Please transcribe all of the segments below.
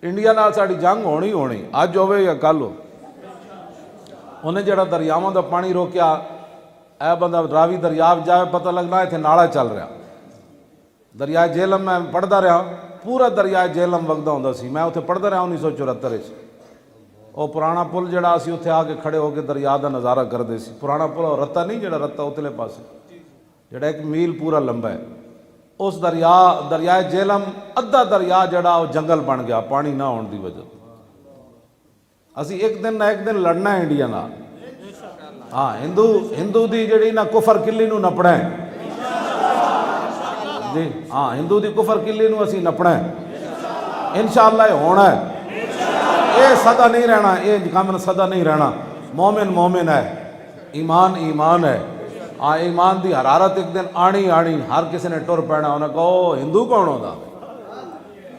India نال ساڈی جنگ ہونی ہونی، اج ہوے یا کل ہو۔ انہیں جڑا دریاواں دا پانی روکیا، اے بندہ راوی دریا جائے پتہ لگنا اتنے نالا چل رہا۔ دریائے جہلم میں پڑھتا رہا، پورا دریائے جہلم وگدا ہوندا سی، میں اتنے پڑھتا رہا 1974 وہ پرانا پل جڑا اسی اتنے آ کے کھڑے ہو کے دریا دا نظارہ کرتے سی۔ پرانا پل اور رتا نہیں جڑا رتا اتلے پاسے جڑا 1 میل پورا لمبا ہے، اس دریائے جہلم ادھا دریا جڑا وہ جنگل بن گیا پانی نہ ہون دی وجہ۔ اسی ایک دن نہ ایک دن لڑنا ہے انڈیا نال۔ ہاں ہندو دی جڑی نہ کفر کلی نو نپڑا ہے جی، ہاں ہندو دی کفر کلی نو اسی نپڑا ہے انشاءاللہ۔ یہ ہونا ہے، یہ سدا نہیں رہنا، یہ کام سدا نہیں رہنا۔ مومن مومن ہے، ایمان ایمان ہے۔ ہاں ایمان دی حرارت ایک دن آنی ہر کسی نے ٹر پینا، انہیں کہو ہندو کون ہوتا۔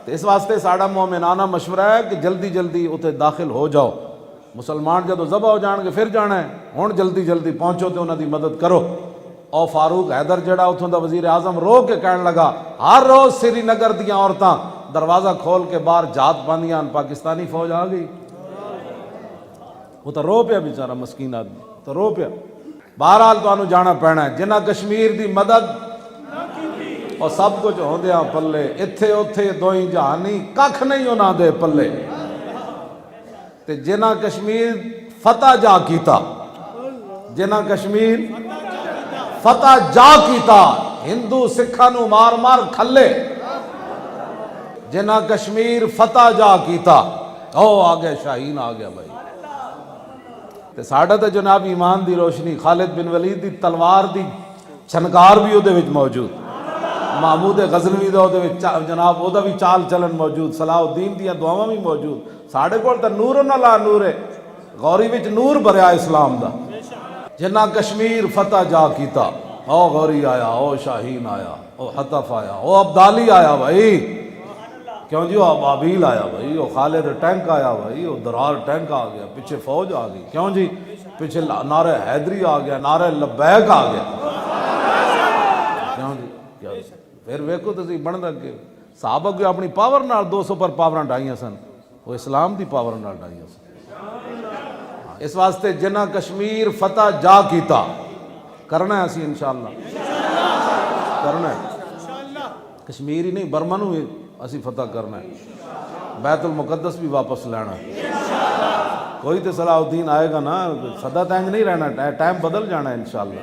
تو اس واسطے ساڑا مومنانہ مشورہ ہے کہ جلدی جلدی اتنے داخل ہو جاؤ۔ مسلمان جدو ذبح ہو جان گے پھر جانا ہے، ہوں جلدی جلدی پہنچو تو انہوں دی مدد کرو۔ اور فاروق حیدر جڑا اتوں دا وزیر اعظم رو کے کہنے لگا ہر روز سری نگر دیاں عورتاں دروازہ کھول کے باہر جات پاندیاں، پاکستانی فوج آ گئی۔ وہ تو رو پیا بیچارہ مسکین آدمی، تو رو پیا۔ بہرحال تو انہوں جانا پینا ہے، جنہ کشمیر دی مدد اور سب کچھ ہوندیاں پلے، اتھے اتھے دوئی جہانی ککھ نہیں انہاں دے پلے۔ تے جنہ کشمیر فتح جا کیتا، جنہ کشمیر فتح جا کیتا، ہندو سکھاں نو مار مار کھلے، جنہ کشمیر فتح جا کیتا، او آگے شاہین آ گیا بھائی۔ تے ساڑھا تے جناب ایمان دی روشنی، خالد بن ولید دی تلوار دی چھنکار بھی او دے وچ موجود، محمود غزنوی دا او دے وچ جناب او دا بھی چال چلن موجود، صلاح الدین دیا دعاواں بھی موجود۔ ساڑھے کول تے نور نہ لا نور ہے، غوری وچ نور بھریا اسلام دا۔ جنہ کشمیر فتح جا کیتا، او غوری آیا، او شاہین آیا، او حطف آیا، او عبدالی آیا بھائی، کیوں جی، وہ ابابیل آیا بھائی، وہ خالد ٹینک آیا بھائی، وہ درار ٹینک آ گیا، پیچھے فوج آ گئی، کیوں جی، پیچھے نعرہ حیدری آ گیا، نعرہ لبیک آ گیا، کیوں جی۔ پھر ویکھو تسی بن لگے صحابہ کو اپنی پاور نال 200 پر پاوراں ڈائیاں سن، وہ اسلام دی پاور نال ڈائیاں سن۔ اس واسطے جنہ کشمیر فتح جا کیتا، کرنا ہے اسی انشاءاللہ، کرنا ہے۔ کشمیر ہی نہیں برما نو اسی فتح کرنا ہے، بیت المقدس بھی واپس لینا ہے۔ کوئی تو صلاح الدین آئے گا نا، سدا تینج نہیں رہنا، ٹائم بدل جانا ہے انشاءاللہ۔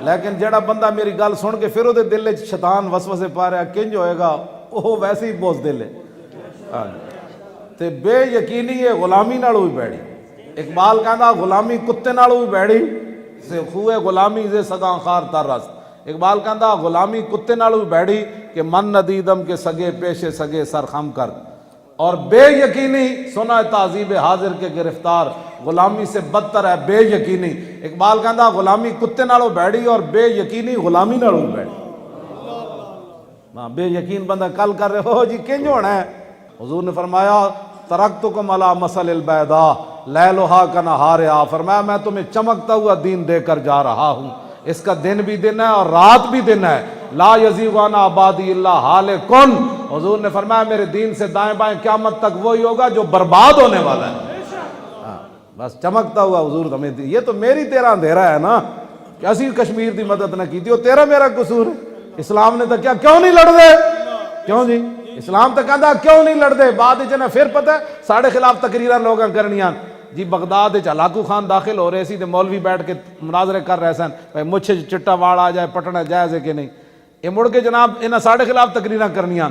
لیکن جڑا بندہ میری گل سن کے پھر وہ دل وچ شیطان وسوسے پا رہا کنج ہوئے گا، وہ ویسے ہی بوز دل ہے تے بے یقینی ہے غلامی نالوں بھی بیڑی۔ اقبال کہندا غلامی کتے نالوں بھی بیڑی سے خوے غلامی سے سگاں خار ترس۔ اقبال کہندا غلامی کتے نالوں بھی بیڑی کہ من ندیدم کے سگے پیشے سگے سر خم کر، اور بے یقینی سنا تعذیب حاضر کے گرفتار، غلامی سے بدتر ہے بے یقینی۔ اقبال کہندا غلامی کتے نالوں بیڑی اور بے یقینی غلامی نالوں بیڑی۔ بے یقین بندہ کل کر رہے ہو جی کنج ہونا ہے، حضور نے فرمایا ترکتکم علی مثل البیضاء لیلھا کنہارھا، فرمایا میں تمہیں چمکتا ہوا دین دے کر جا رہا ہوں، اس کا دن بھی دن ہے اور رات بھی دن ہے۔ لا یزیغ عنہ بعدی الا ہالک، حضور نے فرمایا میرے دین سے دائیں بائیں قیامت تک وہی ہوگا جو برباد ہونے والا ہے۔ بس چمکتا ہوا حضور ہمیں دی، یہ تو میری تیرا اندھیرا ہے نا کہ اسی کشمیر دی مدد نہ کی تھی، وہ تیرا میرا قصور ہے۔ اسلام نے تو کیا کیوں نہیں لڑ دے، کیوں جی اسلام تو کہندا کیوں نہیں لڑ دے، بعد جنا پھر پتہ ہے ساڑھے خلاف تقریراں لوگاں کرنیاں جی۔ بغداد ہلاکو خان داخل ہو رہے سی تے مولوی بیٹھ کے مناظرے کر رہے سن بھائی مجھ چٹا واڑ آ جائے پٹنا جائز ہے کہ نہیں۔ یہ مڑ کے جناب انہاں ساڑھے خلاف تقریراں کرنیاں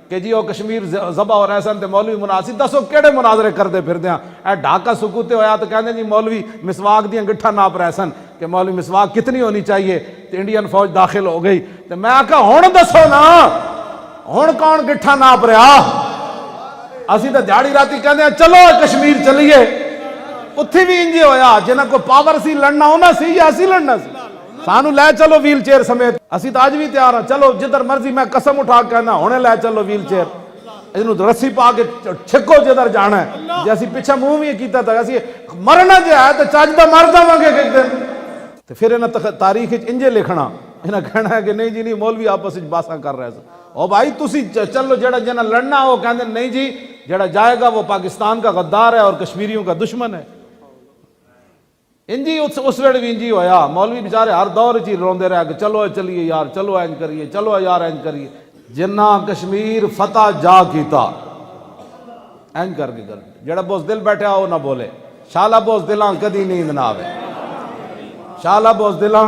کہ جی وہ کشمیر ذبح ہو رہے سن تے مولوی مناسب دسو کیڑے مناظرے کردے پھردیاں۔ اے ڈھاکہ سکوتے ہویا تو کہندے جی مولوی مسواک دیاں گٹھا ناپ رہے سن کہ مولوی مسواک کتنی ہونی چاہیے، تے انڈین فوج داخل ہو گئی تے میں آکھا ہن دسو نا ہن کون گٹھا ناپ رہا۔ اسی تو جاڑی راتی کہندے ہیں چلو کشمیر چلیے، اتھی بھی انجی ہویا جنہاں کو پاور سی لڑنا ہونا سی یا اسی لڑنا سی، سانو لے چلو ویل چیئر سمیت، اسی تو آج بھی تیار ہیں، چلو جدھر مرضی میں قسم اٹھا کہنا ہونے لے چلو ویل چیئر، انہوں رسی پا کے چھکو جدھر جانا ہے۔ جیسی پیچھے منہ بھی کیتا تھا اسی مرنا جو ہے تو چاجدہ مر جاواں گے ایک دن، تو پھر انہاں تاریخ انجے لکھنا، انہاں کہنا ہے کہ نہیں جی نہیں مولوی آپس وچ باساں کر رہے ہیں۔ او بھائی تسی چلو جڑا جنہ لڑنا ہو کہندے نہیں جی جڑا جائے گا وہ پاکستان کا غدار ہے اور کشمیریوں کا دشمن ہے۔ انجی اس ویڑ بھی انجی ہویا، مولوی بیچارے ہر دور چی روندے رہے کہ چلو چلیے یار، چلو اینج کریے، چلو یار اینج کریے۔ جنہ کشمیر فتح جا کیتا اینج کر کے جڑا بوز دل بیٹھا وہ نہ بولے۔ شالا بوز دلاں کدی نیند نہ آوے، شالا بوز دلاں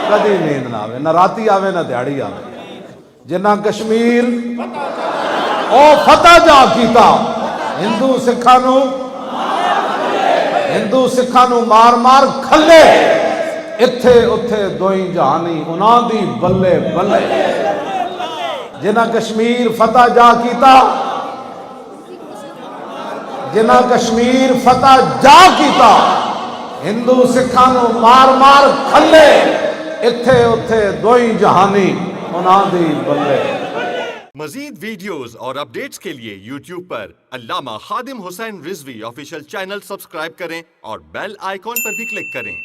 کدی نیند نہ آوے، نہ راتی آوے نہ دیہڑی آوے۔ جنہ کشمیر او فتح جا کیتا، ہندو سکھاں نو مار مار کھلے، اتھے اتھے دوئی جہانی انہاں دی بلے بلے۔ جنہ کشمیر فتح جا کیتا، جنہ کشمیر فتح جا کیتا، ہندو سکھاں نو مار مار کھلے، اتھے اتھے دوئی جہانی انہاں دی بلے۔ مزید ویڈیوز اور اپڈیٹس کے لیے یوٹیوب پر علامہ Khadim Hussain Rizvi official channel subscribe کریں اور بیل آئیکن پر بھی کلک کریں۔